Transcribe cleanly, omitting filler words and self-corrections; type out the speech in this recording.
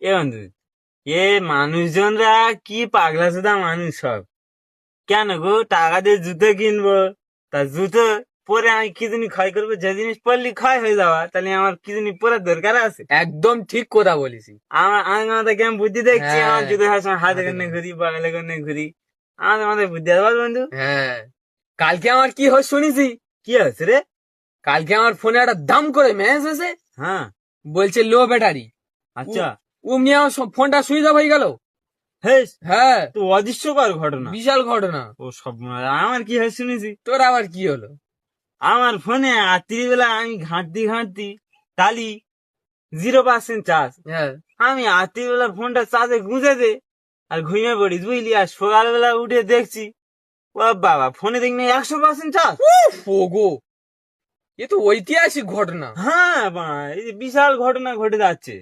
এ বন্ধু, এ মানুষজনরা কি পাগলা চোদা মানুষ সব। কেন গো, টাকা দিয়ে জুতো কিনবো, তা জুতো পরে আমি কি জিনিস ক্ষয় করবো? যে জিনিস পরলি ক্ষয় হয়ে যাওয়া, তাহলে আমার কি জিনিস পরার দরকার আছে? একদম ঠিক কথা বলিসি। আমি মাথায় কেমন বুদ্ধি দেখছি, আমার হ্যাঁ, জুতো সবসময় হাতে হাতে করে করে। ঘুরি, বাগালে করে ঘুরি। আমাদের মাথায় বুদ্ধি আছে বল বন্ধু। হ্যাঁ, কালকে আমার কি হয় শুনিছি? কি হচ্ছে রে? কালকে আমার ফোনে একটা দাম করে মেসেজ এসে হ্যাঁ। বলছে লো ব্যাটারি। আচ্ছা। অমনি আমার ফোনটা সুইচ অফ হয়ে গেল। হেস, হ্যাঁ, তো অদৃশ্যকর ঘটনা। বিশাল ঘটনা। ও সব, আমার কি হয় শুনেছি। তোর আবার কি হলো? আমার ফোনে রাত্রিবেলা আমি ঘাঁটতি ঘাঁটতি তালি 0% চার্জ। হ্যাঁ, আমি রাত্রিবেলা ফোনটা চার্জে গুঁজে দে আর ঘুমিয়ে পড়ি, বুঝলি। আর সকালবেলা উঠে দেখছি, ও বাবা, ফোনে দেখি 100% চার্জ। ওগো, এ তো ঐতিহাসিক ঘটনা। হ্যাঁ, এই যে বিশাল ঘটনা ঘটে যাচ্ছে।